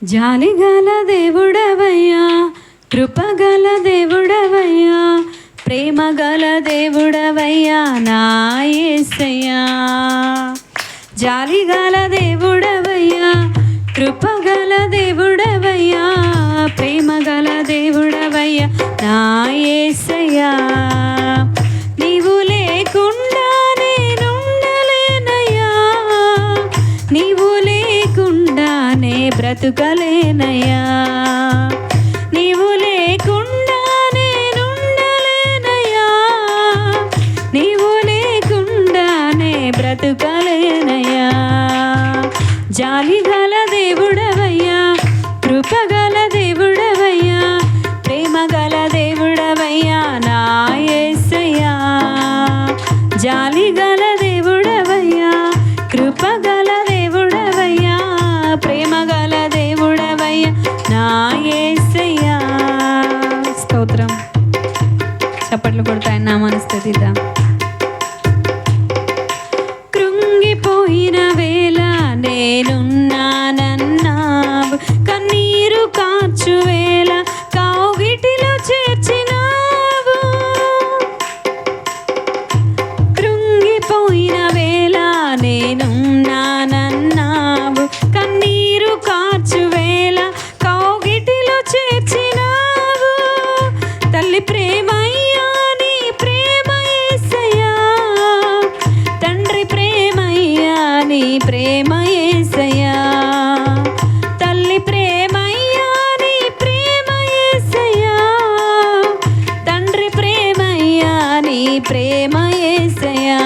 జాలిగల దేవుడవయ్యా, కృపగల దేవుడవయ్యా, ప్రేమగల దేవుడవయ్యా నా యేసయ్యా. జాలిగల దేవుడవయ్యా, కృపగల దేవుడవయ్యా, ప్రేమగల దేవుడవయ్యా నా యేసయ్యా. నీవు లేకుండా నేనుండలేనయ్యా, నీవు లేకుండానే బ్రతుకలేనయ్యా, నీవు లేకుండా నేనుండలేనయ్యా, నీవు లేకుండానే బ్రతుకలేనయ్యా. జాలిగల దేవుడవయ్యా, కృపగల దేవుడవయ్యా, ప్రేమగల దేవుడవయ్యా నా యేసయ్యా. జాలిగల దేవుడవయ్యా, కృపగల దేవుడవయ్యా, ప్రేమగల దేవుడవయ్యా నా యేసయ్యా. స్తోత్రం. చప్పట్లు కొడుతూ ఆయన నామాన్ని స్తుతిద్దాం. కృంగిపోయిన వేళ నేనున్నానన్నావు, కన్నీరు కార్చు వేళ కౌగిటిలో చేర్చినావు. కృంగిపోయిన వేళ నేనున్నానన్నావు, కన్నీరు కార్చు వేళ కౌగిటిలో చేర్చినావు. తల్లి ప్రేమయ్యా నీ ప్రేమ యేసయ్యా, తండ్రి ప్రేమయ్యా నీ ప్రేమ యేసయ్యా, తల్లి ప్రేమయ్యా నీ ప్రేమ యేసయ్యా, తండ్రి ప్రేమయ్యా నీ ప్రేమ యేసయ్యా.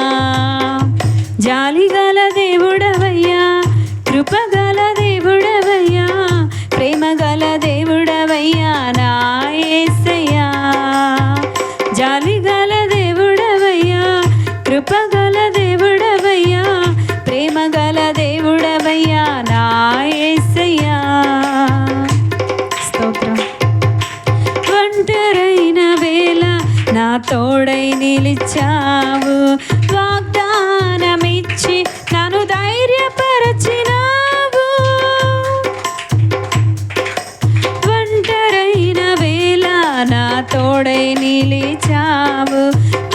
జాలిగల దేవుడవయ్యా, కృపగల దేవుడవయ్యా, ప్రేమగల దేవుడవయ్యా నా యేసయ్యా. జాలిగల దేవుడవయ్యా, కృపగల దేవుడవయ్యా, ప్రేమగల దేవుడవయ్యా నా యేసయ్యా. స్తోత్రం. ఒంటరైన వేళ నా తోడై నిలిచావు, వాగ్దానమిచ్చి నన్ను ధైర్యపరచినావు. ఒంటరైన వేళ నా తోడై నిలిచావు,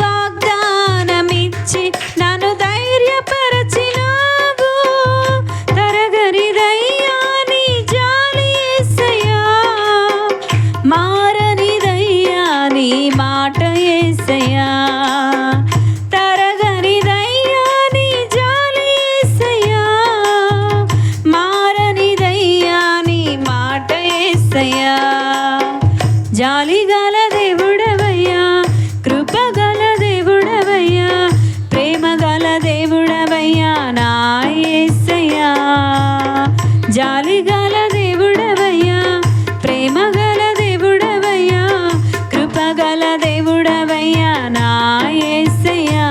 వాగ్దానమిచ్చి నన్ను ధైర్యపరచినావు. తరగనిదయ్యా నీ జాలి యేసయ్యా, మారనిదయ్యా నీ మాట యేసయ్యా. తరగనిదయ్యా నీ జాలి యేసయ్యా, మారనిదయ్యా నీ మాట యేసయ్యా. జాలిగల దేవుడవయ్యా, కృపగల దేవుడవయ్యా, ప్రేమగల దేవుడవయ్యా నా యేసయ్యా. జాలిగల దేవుడవయ్యా, ప్రేమగల దేవుడవయ్యా, కృపగల దేవుడవయ్యా నా యేసయ్యా.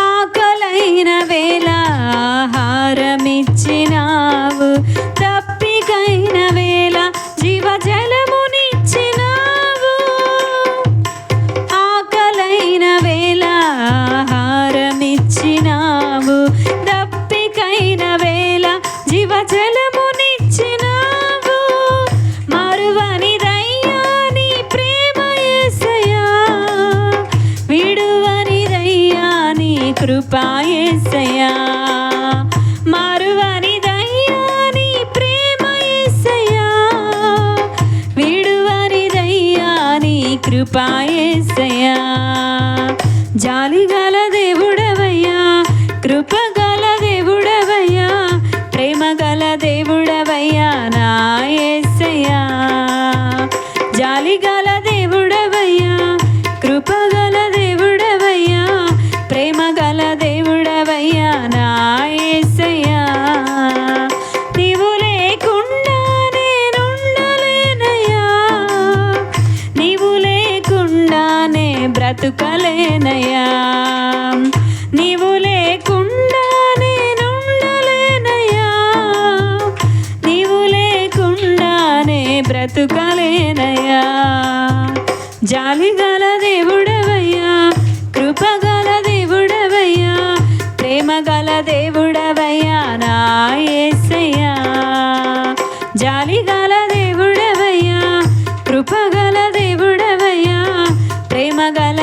ఆకలైన వేళ ఆహారమిచ్చినావు, తప్పికైన వేళ జీవజలమునిచ్చినావు. ఆకలైన వేళ ఆహారమిచ్చినావు, తప్పికైన వేళ జీవజలమునిచ్చినావు. మరువనిదయ్యా నీ ప్రేమ యేసయ్యా, విడువనిదయ్యా నీ కృపా యేసయ్యా. మరువనిదయ్యా నీ ప్రేమ యేసయ్యా, విడువనిదయ్యా నీ కృపా యేసయ్యా. జాలిగల దేవుడవయ్యా, కృపగల దేవుడవయ్యా, ప్రేమగల దేవుడవయ్యా నా యేసయ్యా. జాలిగల దేవుడవయ్యా, కృపగల దేవుడవయ్యా, ప్రేమగల దేవుడవయ్యా నా యేసయ్యా. నీవు లేకుండా నేనుండలేనయ్యా, నీవు లేకుండానే బ్రతుకలేనయ్యా, నీవు లేకుండా నేనుండలేనయ్యా, నీవు లేకుండానే బ్రతుకలేనయ్యా. జాలిగల దేవుడవయ్యా, కృపగల దేవుడవయ్యా, ప్రేమగల దేవుడవయ్యా నా దేవుడవయ్యా కృపగల దేవుడవయ్యా ప్రేమగల